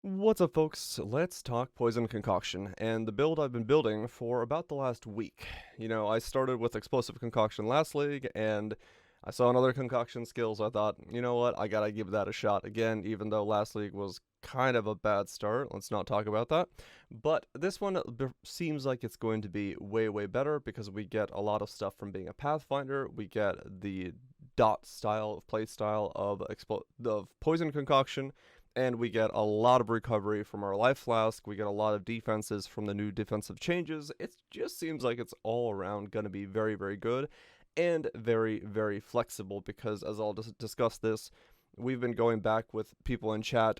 What's up, folks? Let's talk Poison Concoction and the build I've been building for about the last week. I started with Explosive Concoction last league, and I saw another concoction skill, so I thought, you know what, I gotta give that a shot again, even though last league was kind of a bad start. Let's not talk about that. But this one seems like it's going to be way, way better because we get a lot of stuff from being a Pathfinder. We get the dot style of play style of Poison Concoction, and we get a lot of recovery from our life flask. We get a lot of defenses from the new defensive changes. It just seems like it's all around going to be very, very good and very, very flexible because, as I'll discuss this, we've been going back with people in chat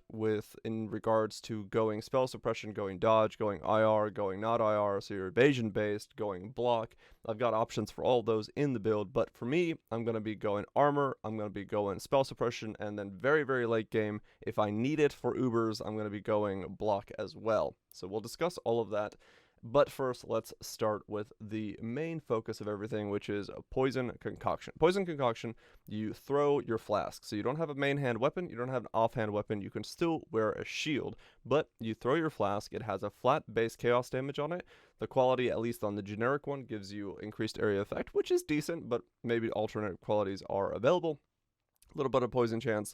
in regards to going spell suppression, going dodge, going IR, going not IR, so you're evasion based, going block. I've got options for all those in the build, but for me, I'm going to be going armor, I'm going to be going spell suppression, and then very, very late game, if I need it for Ubers, I'm going to be going block as well. So we'll discuss all of that. But first, let's start with the main focus of everything, which is a Poison Concoction. Poison Concoction, you throw your flask. So you don't have a main hand weapon, you don't have an offhand weapon, you can still wear a shield, but you throw your flask. It has a flat base chaos damage on it. The quality, at least on the generic one, gives you increased area effect, which is decent, but maybe alternate qualities are available. A little bit of poison chance,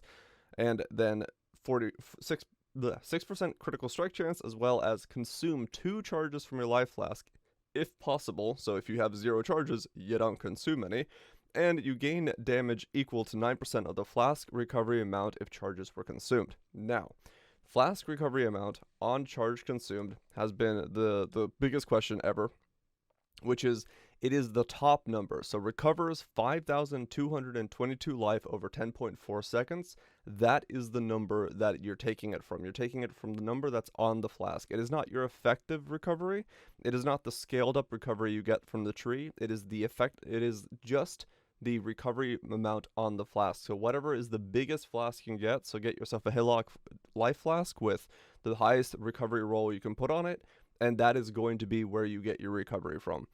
and then 6% critical strike chance, as well as consume 2 charges from your life flask if possible. So if you have 0 charges, you don't consume any. And you gain damage equal to 9% of the flask recovery amount if charges were consumed. Now, flask recovery amount on charge consumed has been the biggest question ever, which is it is the top number. So recovers 5,222 life over 10.4 seconds. That is the number that you're taking it from. You're taking it from the number that's on the flask. It is not your effective recovery. It is not the scaled up recovery you get from the tree. It is just the recovery amount on the flask. So whatever is the biggest flask you can get, so get yourself a Hillock life flask with the highest recovery roll you can put on it, and that is going to be where you get your recovery from.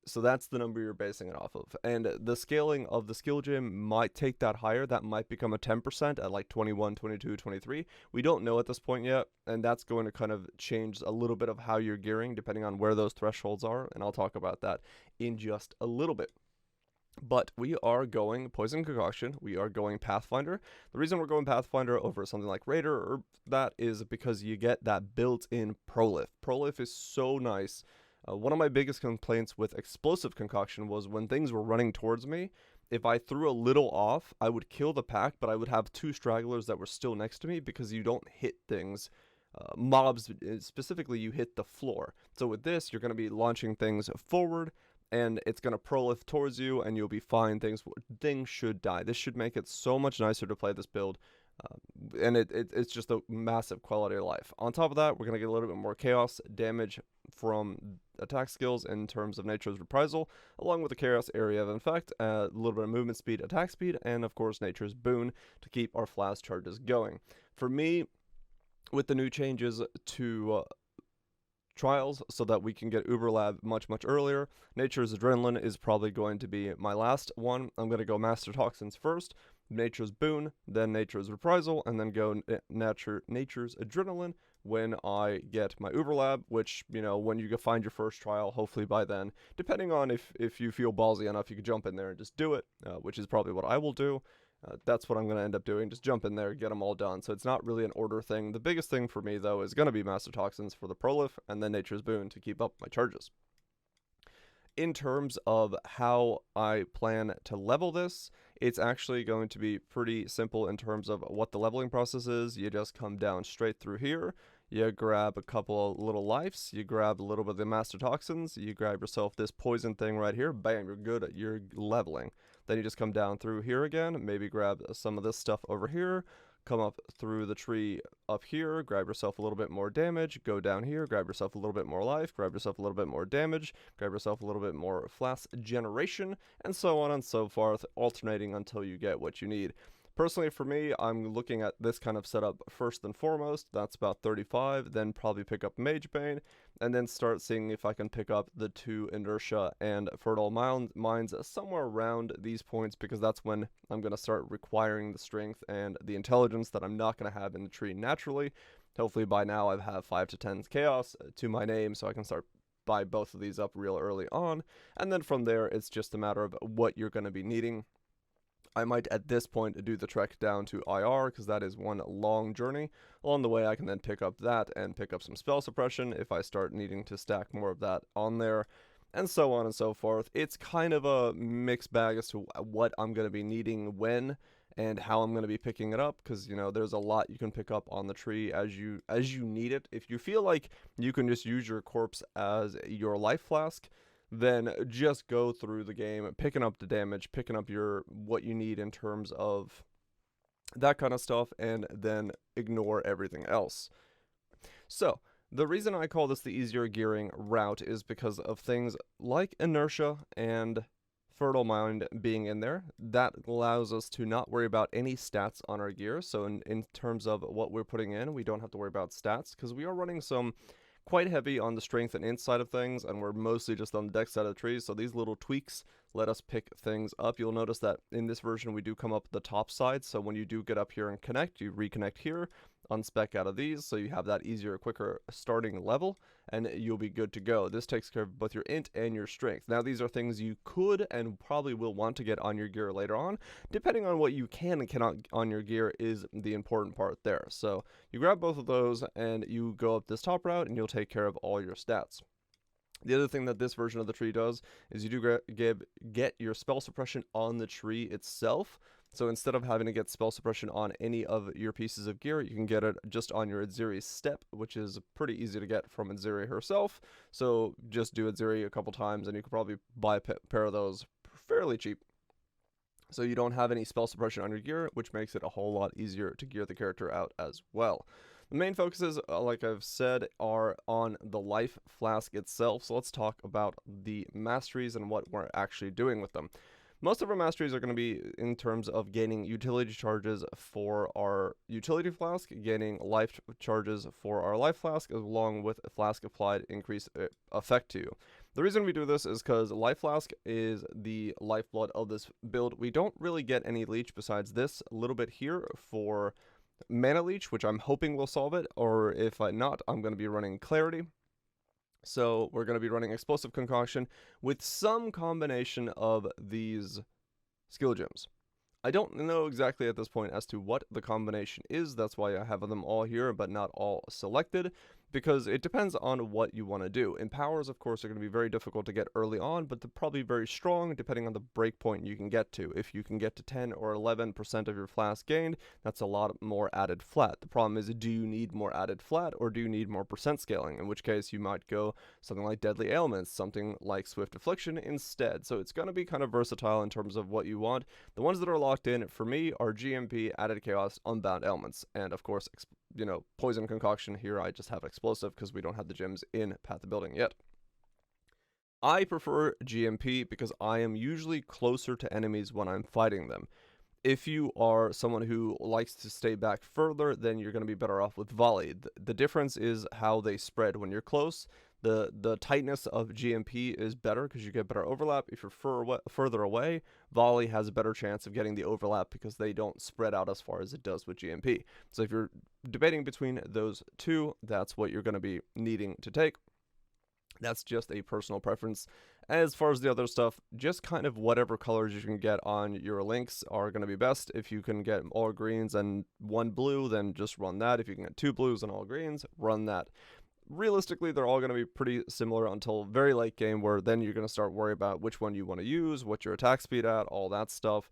So that's the number you're basing it off of. And the scaling of the skill gem might take that higher. That might become a 10% at like 21, 22, 23. We don't know at this point yet. And that's going to kind of change a little bit of how you're gearing depending on where those thresholds are. And I'll talk about that in just a little bit. But we are going Poison Concoction. We are going Pathfinder. The reason we're going Pathfinder over something like Raider or that is because you get that built-in Prolif. Prolif is so nice. One of my biggest complaints with Explosive Concoction was when things were running towards me, if I threw a little off, I would kill the pack, but I would have 2 stragglers that were still next to me because you don't hit things. Mobs, specifically, you hit the floor. So with this, you're going to be launching things forward, and it's going to prolif towards you, and you'll be fine. Things should die. This should make it so much nicer to play this build. And it's just a massive quality of life. On top of that, we're going to get a little bit more chaos damage from attack skills in terms of Nature's Reprisal, along with the chaos area of effect, a little bit of movement speed, attack speed, and of course Nature's Boon to keep our Flask Charges going. For me, with the new changes to trials so that we can get Uber Lab much, much earlier, Nature's Adrenaline is probably going to be my last one. I'm going to go Master Toxins first, Nature's Boon, then Nature's Reprisal, and then go Nature's Adrenaline when I get my Uber Lab, which, when you find your first trial, hopefully by then, depending on if you feel ballsy enough, you can jump in there and just do it, which is probably what I will do. That's what I'm going to end up doing, just jump in there, get them all done. So it's not really an order thing. The biggest thing for me, though, is going to be Master Toxins for the Prolif, and then Nature's Boon to keep up my charges. In terms of how I plan to level this, it's actually going to be pretty simple in terms of what the leveling process is. You just come down straight through here, you grab a couple of little lives, you grab a little bit of the Master Toxins, you grab yourself this poison thing right here, bam, you're good, you're leveling. Then you just come down through here again, maybe grab some of this stuff over here, come up through the tree up here, grab yourself a little bit more damage, go down here, grab yourself a little bit more life, grab yourself a little bit more damage, grab yourself a little bit more flask generation, and so on and so forth, alternating until you get what you need. Personally, for me, I'm looking at this kind of setup first and foremost. That's about 35, then probably pick up Mage Bane, and then start seeing if I can pick up the 2 Inertia and Fertile Minds somewhere around these points, because that's when I'm going to start requiring the strength and the intelligence that I'm not going to have in the tree naturally. Hopefully by now I have 5 to 10 chaos to my name, so I can start buy both of these up real early on. And then from there, it's just a matter of what you're going to be needing. I might at this point do the trek down to IR because that is one long journey. Along the way, I can then pick up that and pick up some spell suppression if I start needing to stack more of that on there, and so on and so forth. It's kind of a mixed bag as to what I'm going to be needing when and how I'm going to be picking it up, because you know there's a lot you can pick up on the tree as you need it. If you feel like you can just use your corpse as your life flask, then just go through the game picking up the damage, picking up your what you need in terms of that kind of stuff, and then ignore everything else. So the reason I call this the easier gearing route is because of things like inertia and Fertile Mind being in there. That allows us to not worry about any stats on our gear. So in terms of what we're putting in, we don't have to worry about stats because we are running some quite heavy on the strength and int side of things, and we're mostly just on the dex side of the trees. So these little tweaks let us pick things up. You'll notice that in this version we do come up the top side, so when you do get up here and connect, you reconnect here, unspec out of these, so you have that easier, quicker starting level, and you'll be good to go. This takes care of both your int and your strength. Now these are things you could and probably will want to get on your gear later on. Depending on what you can and cannot on your gear is the important part there. So you grab both of those and you go up this top route and you'll take care of all your stats. The other thing that this version of the tree does is you do get your spell suppression on the tree itself. So instead of having to get spell suppression on any of your pieces of gear, you can get it just on your Adziri's step, which is pretty easy to get from Adziri herself. So just do Adziri a couple times and you can probably buy a pair of those fairly cheap. So you don't have any spell suppression on your gear, which makes it a whole lot easier to gear the character out as well. The main focuses, like I've said, are on the life flask itself. So let's talk about the masteries and what we're actually doing with them. Most of our masteries are going to be in terms of gaining utility charges for our utility flask, gaining life charges for our life flask, along with a flask applied increase effect to you. The reason we do this is because life flask is the lifeblood of this build. We don't really get any leech besides this little bit here for mana leech, which I'm hoping will solve it, or if not, I'm going to be running clarity. So we're going to be running Explosive Concoction with some combination of these skill gems. I don't know exactly at this point as to what the combination is. That's why I have them all here, but not all selected, because it depends on what you want to do. Empowers, of course, are going to be very difficult to get early on, but they're probably very strong depending on the breakpoint you can get to. If you can get to 10 or 11% of your flask gained, that's a lot more added flat. The problem is, do you need more added flat or do you need more percent scaling? In which case you might go something like Deadly Ailments, something like Swift Affliction instead. So it's going to be kind of versatile in terms of what you want. The ones that are locked in for me are GMP, Added Chaos, Unbound Ailments, and of course, you know, Poison Concoction. Here I just have Explosive because we don't have the gems in Path of Building yet. I prefer GMP because I am usually closer to enemies when I'm fighting them. If you are someone who likes to stay back further, then you're going to be better off with Volley. The difference is how they spread. When you're close, the tightness of GMP is better because you get better overlap. If you're further away, Volley has a better chance of getting the overlap because they don't spread out as far as it does with GMP. So if you're debating between those two, that's what you're going to be needing to take. That's just a personal preference. As far as the other stuff, just kind of whatever colors you can get on your links are going to be best. If you can get all greens and one blue, then just run that. If you can get two blues and all greens, run that. Realistically, they're all going to be pretty similar until very late game, where then you're going to start worrying about which one you want to use, what your attack speed at, all that stuff.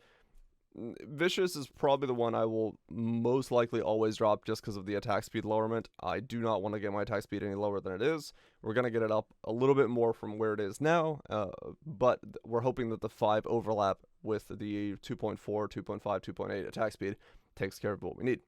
Vicious is probably the one I will most likely always drop just because of the attack speed lowerment. I do not want to get my attack speed any lower than it is. We're going to get it up a little bit more from where it is now, but we're hoping that the 5 overlap with the 2.4, 2.5, 2.8 attack speed takes care of what we need.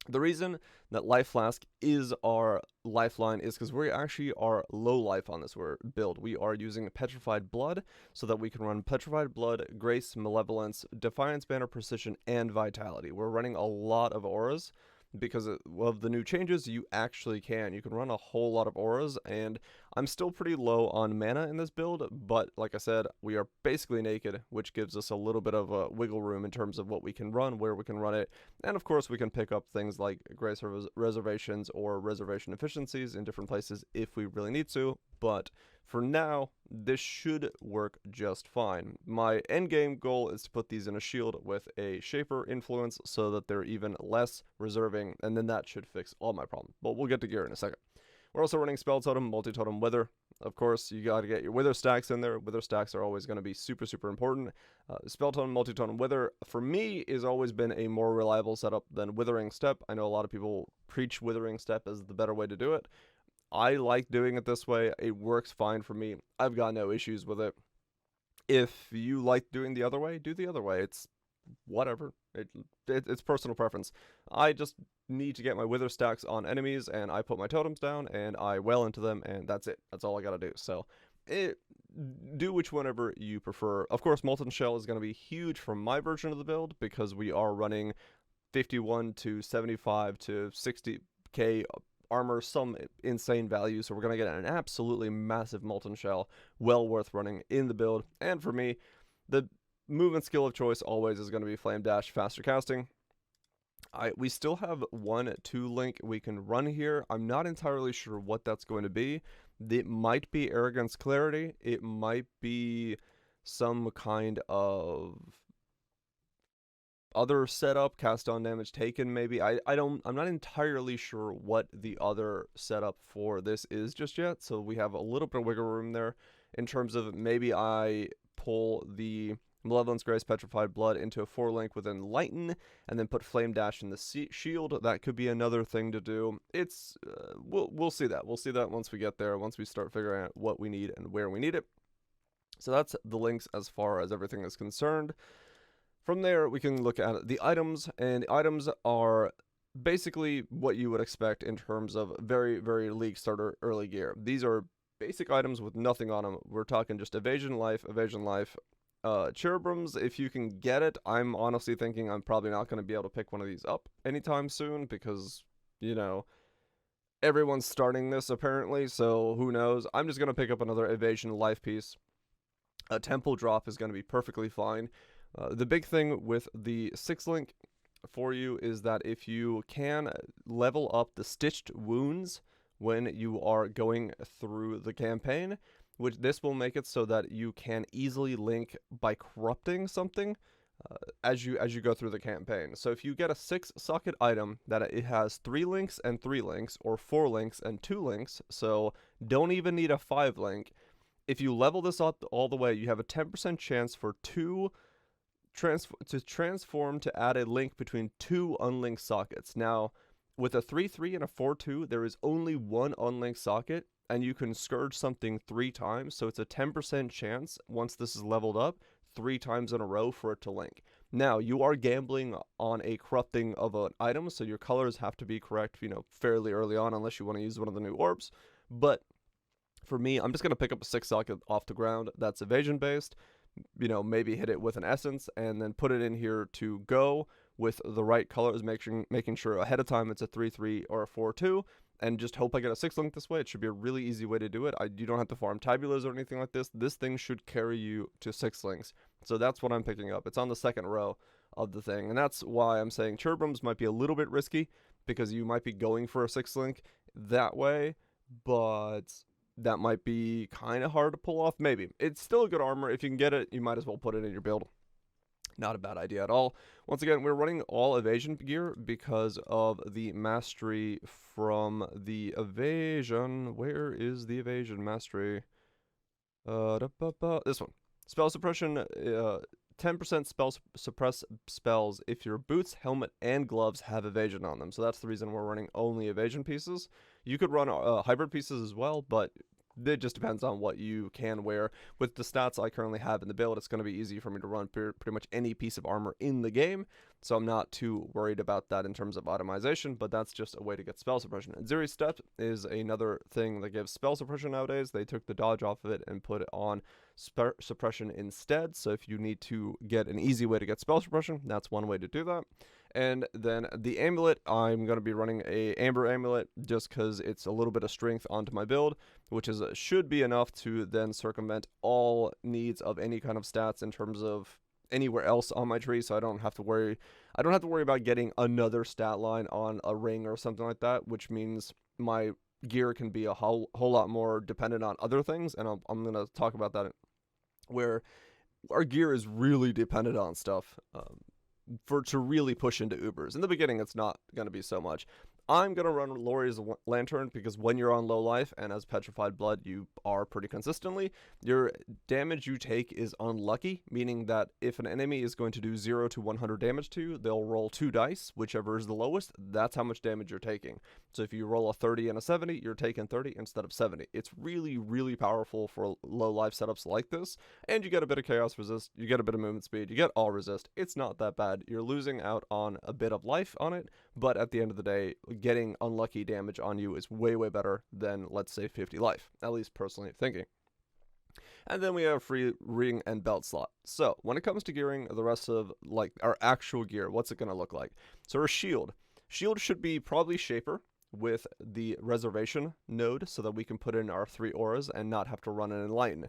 The reason that Life Flask is our lifeline is because we actually are low life on this build. We are using Petrified Blood so that we can run Petrified Blood, Grace, Malevolence, Defiance Banner, Precision, and Vitality. We're running a lot of auras because of the new changes. You actually can. You can run a whole lot of auras, and I'm still pretty low on mana in this build, but like I said, we are basically naked, which gives us a little bit of a wiggle room in terms of what we can run, where we can run it, and of course we can pick up things like grace reservations or reservation efficiencies in different places if we really need to, but for now, this should work just fine. My endgame goal is to put these in a shield with a Shaper influence so that they're even less reserving, and then that should fix all my problems. But we'll get to gear in a second. We're also running Spell Totem, Multi-Totem Wither. Of course, you got to get your Wither stacks in there. Wither stacks are always going to be super, super important. Spell Totem, Multi-Totem Wither, for me, has always been a more reliable setup than Withering Step. I know a lot of people preach Withering Step as the better way to do it. I like doing it this way. It works fine for me. I've got no issues with it. If you like doing the other way, do the other way. It's whatever. It's personal preference. I just need to get my wither stacks on enemies, and I put my totems down, and I wail into them, and that's it. That's all I gotta do. So, do which whenever you prefer. Of course, Molten Shell is going to be huge for my version of the build, because we are running 51 to 75 to 60k armor, some insane value, so we're going to get an absolutely massive Molten Shell, well worth running in the build. And for me, the movement skill of choice always is going to be Flame Dash, faster casting. We still have 1-2 link we can run here. I'm not entirely sure what that's going to be. It might be Arrogance Clarity. It might be some kind of other setup, cast on damage taken maybe. I'm not entirely sure what the other setup for this is just yet, so we have a little bit of wiggle room there in terms of maybe I pull the Malevolence Grace, Petrified Blood into a 4-link with Enlighten, and then put Flame Dash in the shield. That could be another thing to do. It's we'll see that. We'll see that once we get there, once we start figuring out what we need and where we need it. So that's the links as far as everything is concerned. From there, we can look at the items, and items are basically what you would expect in terms of very, very League starter early gear. These are basic items with nothing on them. We're talking just Evasion Life, Cherubims, if you can get it. I'm honestly thinking I'm probably not going to be able to pick one of these up anytime soon because, you know, everyone's starting this apparently, so who knows. I'm just going to pick up another Evasion Life piece. A Temple Drop is going to be perfectly fine. The big thing with the 6-link for you is that if you can level up the Stitched Wounds when you are going through the campaign, which this will make it so that you can easily link by corrupting something as you go through the campaign. So if you get a 6-socket item that it has 3 links and 3 links, or 4 links and 2 links, so don't even need a 5-link, if you level this up all the way, you have a 10% chance for transform to add a link between 2 unlinked sockets. Now, with a 3-3 and a 4-2, there is only 1 unlinked socket, and you can Scourge something 3 times, so it's a 10% chance, once this is leveled up, 3 times in a row for it to link. Now, you are gambling on a corrupting of an item, so your colors have to be correct, you know, fairly early on, unless you want to use one of the new orbs. But for me, I'm just going to pick up a 6-socket off the ground that's evasion-based, you know, maybe hit it with an essence, and then put it in here to go with the right colors, making sure ahead of time it's a 3-3 or a 4-2, and just hope I get a 6-link this way. It should be a really easy way to do it. You don't have to farm tabulas or anything like this. This thing should carry you to 6 links. So that's what I'm picking up. It's on the second row of the thing, and that's why I'm saying Cherubims might be a little bit risky, because you might be going for a 6-link that way, but that might be kind of hard to pull off. Maybe. It's still a good armor. If you can get it, you might as well put it in your build. Not a bad idea at all. Once again, we're running all evasion gear because of the mastery from the evasion. Where is the evasion mastery? This one. Spell suppression, 10% spell suppress spells if your boots, helmet, and gloves have evasion on them. So that's the reason we're running only evasion pieces. You could run hybrid pieces as well, but it just depends on what you can wear. With the stats I currently have in the build, it's going to be easy for me to run pretty much any piece of armor in the game, so I'm not too worried about that in terms of itemization, but that's just a way to get spell suppression. And Zuri's Step is another thing that gives spell suppression nowadays. They took the dodge off of it and put it on suppression instead, so if you need to get an easy way to get spell suppression, that's one way to do that. And then the amulet, I'm going to be running a Amber Amulet just because it's a little bit of strength onto my build, which is should be enough to then circumvent all needs of any kind of stats in terms of anywhere else on my tree, so I don't have to worry about getting another stat line on a ring or something like that, which means my gear can be a whole lot more dependent on other things, and I'm going to talk about that, where our gear is really dependent on stuff to really push into Ubers. In the beginning, it's not going to be so much. I'm going to run Lori's Lantern because when you're on low life and as Petrified Blood you are pretty consistently, your damage you take is unlucky, meaning that if an enemy is going to do 0 to 100 damage to you, they'll roll 2 dice, whichever is the lowest, that's how much damage you're taking. So if you roll a 30 and a 70, you're taking 30 instead of 70. It's really, really powerful for low life setups like this, and you get a bit of chaos resist, you get a bit of movement speed, you get all resist. It's not that bad. You're losing out on a bit of life on it, but at the end of the day, getting unlucky damage on you is way, way better than, let's say, 50 life, at least personally thinking. And then we have free ring and belt slot. So when it comes to gearing the rest of like our actual gear, what's it going to look like? So our shield should be probably Shaper with the reservation node so that we can put in our 3 auras and not have to run an enlighten.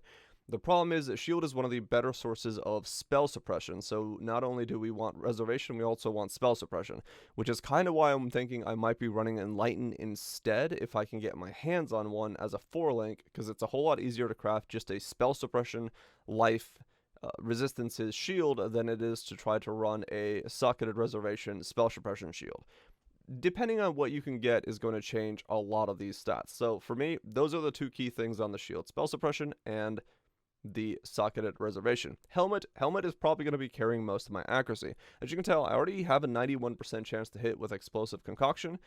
The problem is that shield is one of the better sources of spell suppression, so not only do we want reservation, we also want spell suppression, which is kind of why I'm thinking I might be running enlighten instead if I can get my hands on one as a 4-link, because it's a whole lot easier to craft just a spell suppression, life, resistances shield than it is to try to run a socketed reservation spell suppression shield. Depending on what you can get is going to change a lot of these stats. So for me, those are the 2 key things on the shield: spell suppression and the socketed reservation. Helmet is probably going to be carrying most of my accuracy. As you can tell, I already have a 91% chance to hit with explosive concoction.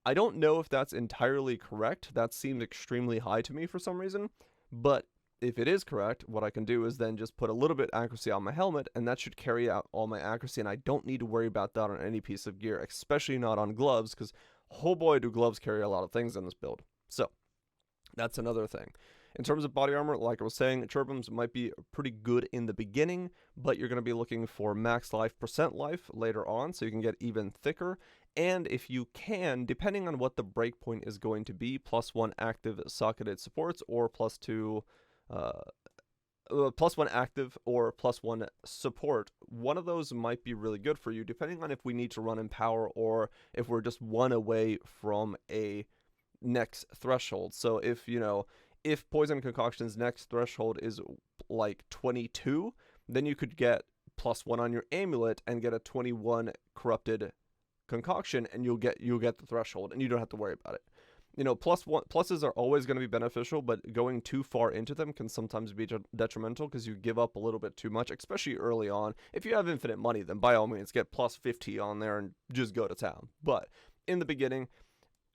I don't know if that's entirely correct. That seemed extremely high to me for some reason, but if it is correct, what I can do is then just put a little bit accuracy on my helmet, and that should carry out all my accuracy, and I don't need to worry about that on any piece of gear, especially not on gloves, because oh boy do gloves carry a lot of things in this build. So that's another thing. In terms of body armor, like I was saying, Cherubims might be pretty good in the beginning, but you're going to be looking for max life, percent life later on, so you can get even thicker. And if you can, depending on what the breakpoint is going to be, +1 active socketed supports or +2 +1 active or +1 support, one of those might be really good for you, depending on if we need to run in power or if we're just 1 away from a next threshold. So if Poison Concoction's next threshold is like 22, then you could get +1 on your amulet and get a 21 corrupted concoction, and you'll get the threshold, and you don't have to worry about it. Pluses are always going to be beneficial, but going too far into them can sometimes be detrimental because you give up a little bit too much, especially early on. If you have infinite money, then by all means get +50 on there and just go to town. But in the beginning,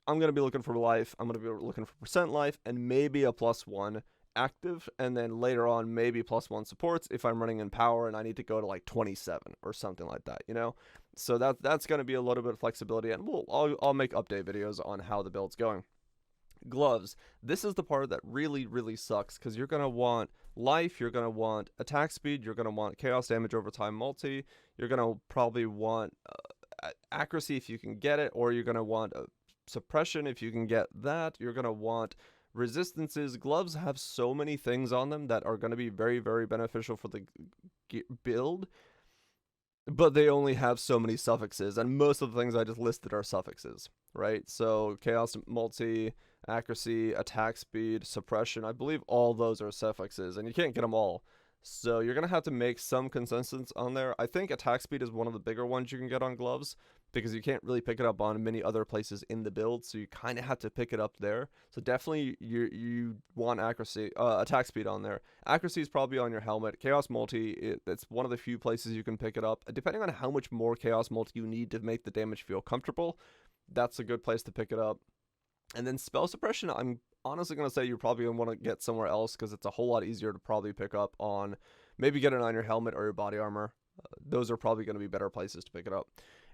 I'm going to be looking for life, I'm going to be looking for percent life, and maybe a +1 active, and then later on maybe +1 supports if I'm running in power and I need to go to like 27 or something like that, So that's going to be a little bit of flexibility, and I'll make update videos on how the build's going. Gloves. This is the part that really, really sucks, because you're going to want life, you're going to want attack speed, you're going to want chaos damage over time multi, you're going to probably want accuracy if you can get it, or you're going to want suppression if you can get that. You're going to want resistances. Gloves have so many things on them that are going to be very, very beneficial for the build, but they only have so many suffixes, and most of the things I just listed are suffixes, right? So chaos multi, accuracy, attack speed, suppression, I believe all those are suffixes, and you can't get them all. So you're going to have to make some consensus on there. I think attack speed is one of the bigger ones you can get on gloves, because you can't really pick it up on many other places in the build, so you kind of have to pick it up there. So definitely you want accuracy, attack speed on there. Accuracy is probably on your helmet. Chaos multi, it's one of the few places you can pick it up. Depending on how much more chaos multi you need to make the damage feel comfortable, that's a good place to pick it up. And then spell suppression, I'm honestly going to say you're probably going to want to get somewhere else, because it's a whole lot easier to probably pick up on, maybe get it on your helmet or your body armor. Those are probably going to be better places to pick it up.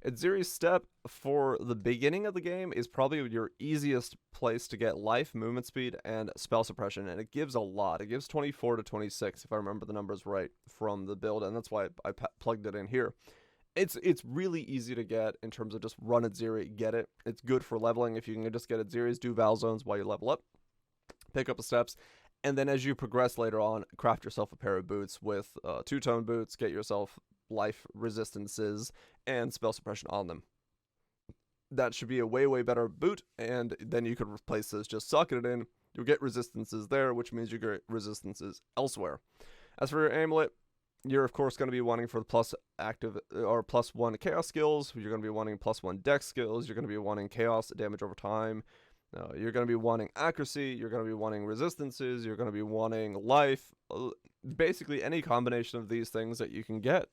Adziri's Step for the beginning of the game is probably your easiest place to get life, movement speed, and spell suppression, and it gives a lot. It gives 24 to 26, if I remember the numbers right from the build, and that's why I plugged it in here. It's really easy to get in terms of just run at Zeri, get it. It's good for leveling if you can just get at Zeri's, do Val Zones while you level up, pick up the steps, and then as you progress later on, craft yourself a pair of boots with two-tone boots, get yourself life resistances and spell suppression on them. That should be a way better boot, and then you could replace this, just socking it in. You'll get resistances there, which means you get resistances elsewhere. As for your amulet, you're of course going to be wanting for the plus active or +1 chaos skills. You're going to be wanting +1 dex skills. You're going to be wanting chaos damage over time. You're going to be wanting accuracy. You're going to be wanting resistances. You're going to be wanting life. Basically, any combination of these things that you can get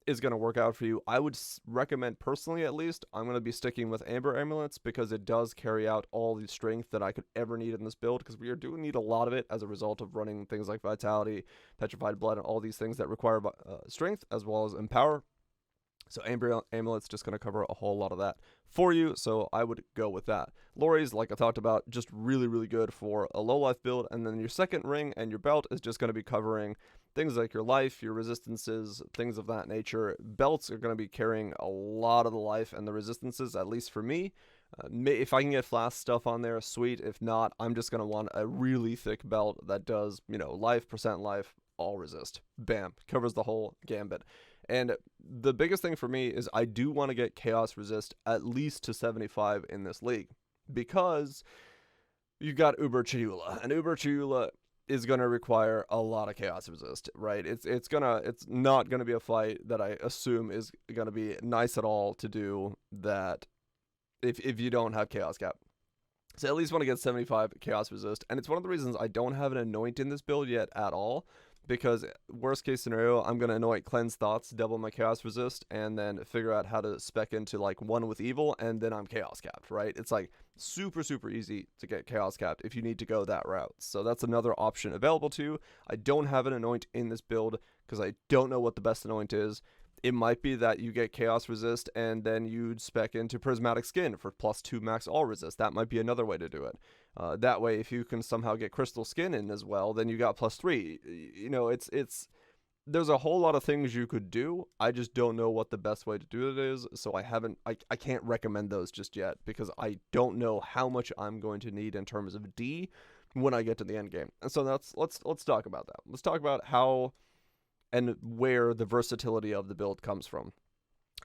is going to work out for you. I would recommend, personally at least, I'm going to be sticking with Amber Amulets because it does carry out all the strength that I could ever need in this build, because we do need a lot of it as a result of running things like Vitality, Petrified Blood, and all these things that require strength as well as Empower. So Amber Amulet's just going to cover a whole lot of that for you, so I would go with that. Lori's, like I talked about, just really good for a low life build, and then your second ring and your belt is just going to be covering things like your life, your resistances, things of that nature. Belts are going to be carrying a lot of the life and the resistances, at least for me. If I can get Flask stuff on there, sweet. If not, I'm just going to want a really thick belt that does, life, percent life, all resist. Bam. Covers the whole gambit. And the biggest thing for me is I do want to get Chaos Resist at least to 75 in this league, because you've got Uber Chiula, and Uber Chiula is going to require a lot of Chaos Resist, right? It's not going to be a fight that I assume is going to be nice at all to do that if you don't have Chaos Cap. So I at least want to get 75 Chaos Resist, and it's one of the reasons I don't have an Anoint in this build yet at all, because worst case scenario, I'm going to Anoint Cleanse Thoughts, double my Chaos Resist, and then figure out how to spec into like one with Evil, and then I'm Chaos Capped, right? It's like super easy to get Chaos Capped if you need to go that route. So that's another option available to you. I don't have an Anoint in this build because I don't know what the best Anoint is. It might be that you get Chaos Resist and then you'd spec into Prismatic Skin for +2 max all resist. That might be another way to do it. That way, if you can somehow get Crystal Skin in as well, then you got +3. There's a whole lot of things you could do. I just don't know what the best way to do it is, so I can't recommend those just yet, because I don't know how much I'm going to need in terms of D when I get to the end game. And so let's talk about that. Let's talk about how and where the versatility of the build comes from.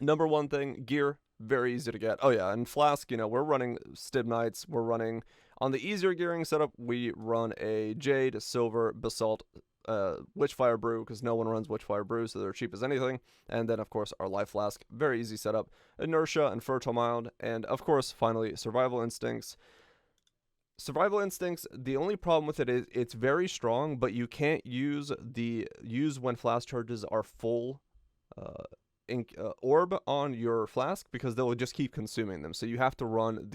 Number one thing, gear, very easy to get. Oh yeah, and Flask, we're running Stib Knights. We're running, on the easier gearing setup, we run a Jade, Silver, Basalt, Witchfire Brew, because no one runs Witchfire Brew, so they're cheap as anything. And then, of course, our Life Flask, very easy setup. Inertia and Fertile Mind, and of course, finally, Survival Instincts. Survival Instincts, the only problem with it is it's very strong, but you can't use when Flask charges are full orb on your Flask, because they'll just keep consuming them. So you have to run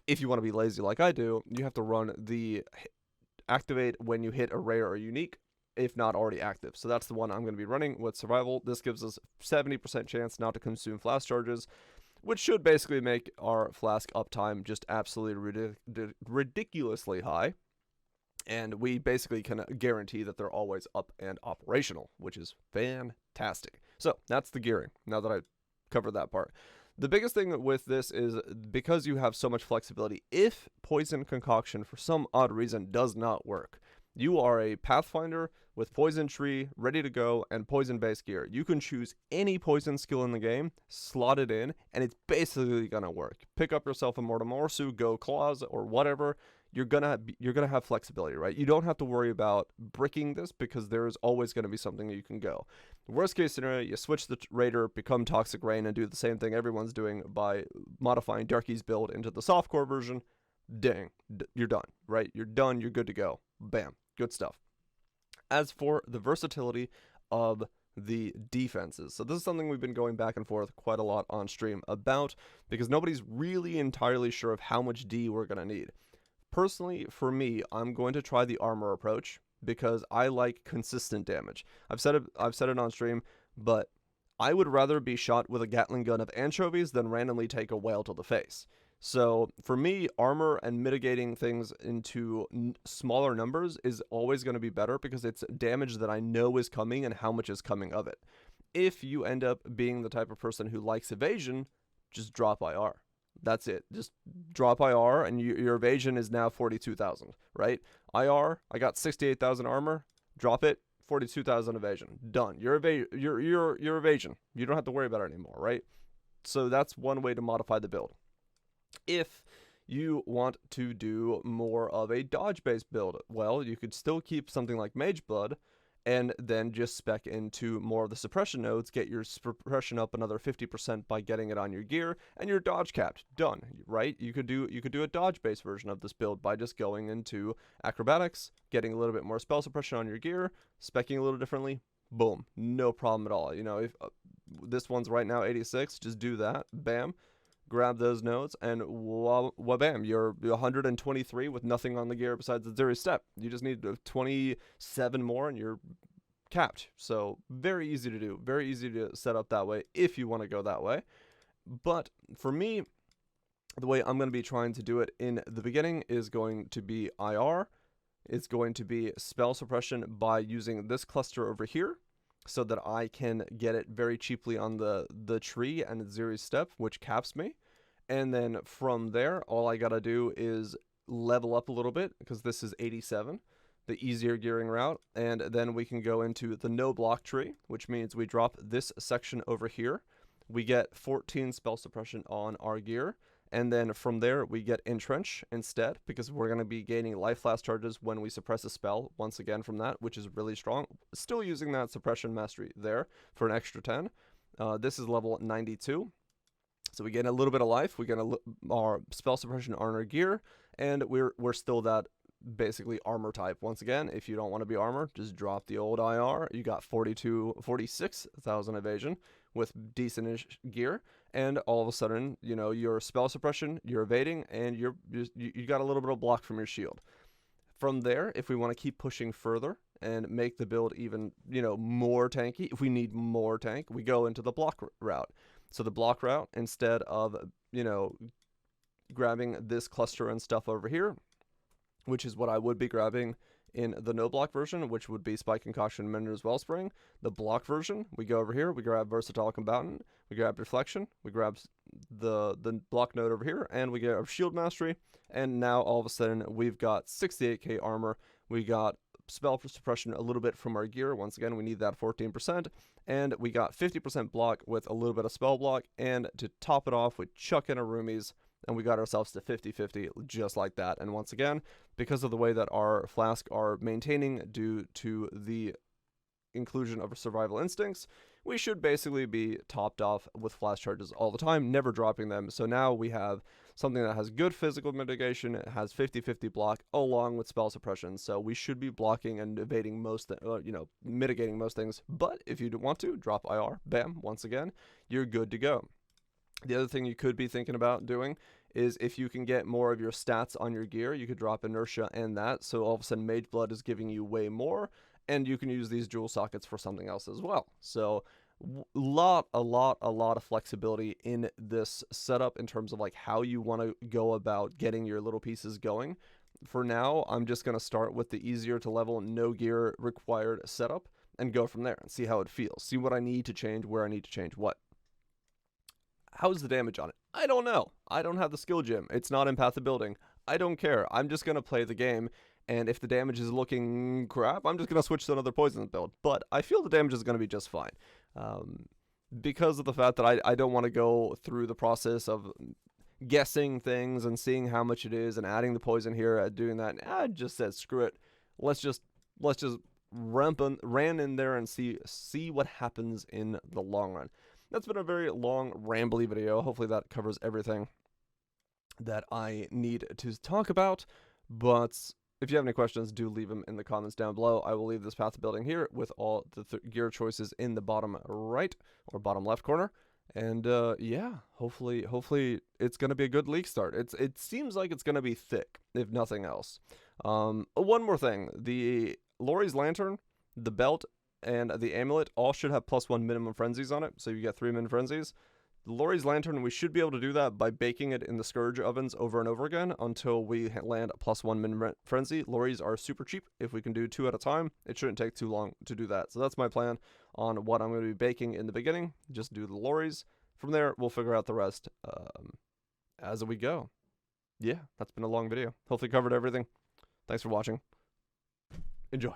if you want to be lazy like I do, you have to run the activate when you hit a rare or unique, if not already active. So that's the one I'm going to be running with Survival. This gives us 70% chance not to consume Flask charges, which should basically make our Flask uptime just absolutely ridiculously high. And we basically can guarantee that they're always up and operational, which is fantastic. So that's the gearing, now that I've covered that part. The biggest thing with this is, because you have so much flexibility, if Poison Concoction for some odd reason does not work, you are a Pathfinder with Poison Tree ready to go and poison-based gear. You can choose any poison skill in the game, slot it in, and it's basically gonna work. Pick up yourself a Mortimorsu, go Claws, or whatever. You're gonna have flexibility, right? You don't have to worry about bricking this, because there is always gonna be something you can go. Worst case scenario, you switch the Raider, become Toxic Rain, and do the same thing everyone's doing by modifying Darky's build into the softcore version. Dang, you're done, right? You're done, you're good to go. Bam, good stuff. As for the versatility of the defenses, so this is something we've been going back and forth quite a lot on stream about, because nobody's really entirely sure of how much D we're going to need. Personally, for me, I'm going to try the armor approach, because I like consistent damage. I've said it on stream, but I would rather be shot with a Gatling gun of anchovies than randomly take a whale to the face. So for me, armor and mitigating things into smaller numbers is always going to be better, because it's damage that I know is coming and how much is coming of it. If you end up being the type of person who likes evasion, just drop IR. That's it. Just drop IR, and your evasion is now 42,000, right? IR, I got 68,000 armor. Drop it, 42,000 evasion. Done. Your evasion. You don't have to worry about it anymore, right? So that's one way to modify the build. If you want to do more of a dodge-based build, well, you could still keep something like Mage Blood, and then just spec into more of the suppression nodes, get your suppression up another 50% by getting it on your gear, and you're dodge capped. Done, right? You could do a dodge-based version of this build by just going into acrobatics, getting a little bit more spell suppression on your gear, specking a little differently. Boom, no problem at all. You know, if this one's right now 86, just do that. Bam. Grab those nodes, and wabam, you're 123 with nothing on the gear besides the zero step. You just need 27 more, and you're capped. So very easy to do, very easy to set up that way if you want to go that way. But for me, the way I'm going to be trying to do it in the beginning is going to be IR. It's going to be spell suppression by using this cluster over here, so that I can get it very cheaply on the tree and zero step, which caps me. And then from there, all I gotta do is level up a little bit, because this is 87, the easier gearing route. And then we can go into the no block tree, which means we drop this section over here. We get 14 spell suppression on our gear. And then from there, we get Entrench instead, because we're going to be gaining life flask charges when we suppress a spell once again from that, which is really strong. Still using that suppression mastery there for an extra 10. This is level 92. So we get a little bit of life. We get our spell suppression on our gear, and we're still that basically armor type. Once again, if you don't want to be armor, just drop the old IR. You got 46,000 evasion with decent-ish gear, and all of a sudden, you know, your spell suppression, you're evading, and you got a little bit of block from your shield. From there, if we want to keep pushing further and make the build even, you know, more tanky, if we need more tank, we go into the block route. So the block route, instead of, you know, grabbing this cluster and stuff over here, which is what I would be grabbing in the no block version, which would be Spike Concoction, Mender's Wellspring. The block version, we go over here, we grab Versatile Combatant, we grab Reflection, we grab the block node over here, and we get our Shield Mastery. And now all of a sudden we've got 68k armor, we got spell suppression a little bit from our gear. Once again, we need that 14%, and we got 50% block with a little bit of spell block, and to top it off, we chuck in our roomies, and we got ourselves to 50-50 just like that. And once again, because of the way that our flask are maintaining due to the inclusion of survival instincts, we should basically be topped off with flask charges all the time, never dropping them. So now we have something that has good physical mitigation, it has 50-50 block along with spell suppression. So we should be blocking and evading most, mitigating most things. But if you want to, drop IR, bam, once again, you're good to go. The other thing you could be thinking about doing is if you can get more of your stats on your gear, you could drop inertia and that. So all of a sudden Mage Blood is giving you way more, and you can use these jewel sockets for something else as well. So a lot of flexibility in this setup in terms of like how you want to go about getting your little pieces going. For now, I'm just going to start with the easier to level, no gear required setup and go from there and see how it feels. See what I need to change, where I need to change what. How's the damage on it? I don't know. I don't have the skill gem. It's not in Path of Building. I don't care. I'm just going to play the game, and if the damage is looking crap, I'm just going to switch to another poison build. But I feel the damage is going to be just fine. Because of the fact that I don't want to go through the process of guessing things and seeing how much it is and adding the poison here and doing that. I just said, screw it. Let's just ran in there and see what happens in the long run. That's been a very long, rambly video. Hopefully that covers everything that I need to talk about. But if you have any questions, do leave them in the comments down below. I will leave this path building here with all the gear choices in the bottom right or bottom left corner. And yeah, hopefully it's going to be a good league start. It seems like it's going to be thick, if nothing else. One more thing. The Lori's Lantern, the belt, and the Amulet all should have +1 minimum frenzies on it, so you get 3 min frenzies. The Lori's Lantern, we should be able to do that by baking it in the Scourge ovens over and over again until we land a +1 min frenzy. Lori's are super cheap. If we can do 2 at a time, it shouldn't take too long to do that. So that's my plan on what I'm going to be baking in the beginning. Just do the Lori's. From there, we'll figure out the rest as we go. Yeah, that's been a long video. Hopefully covered everything. Thanks for watching. Enjoy.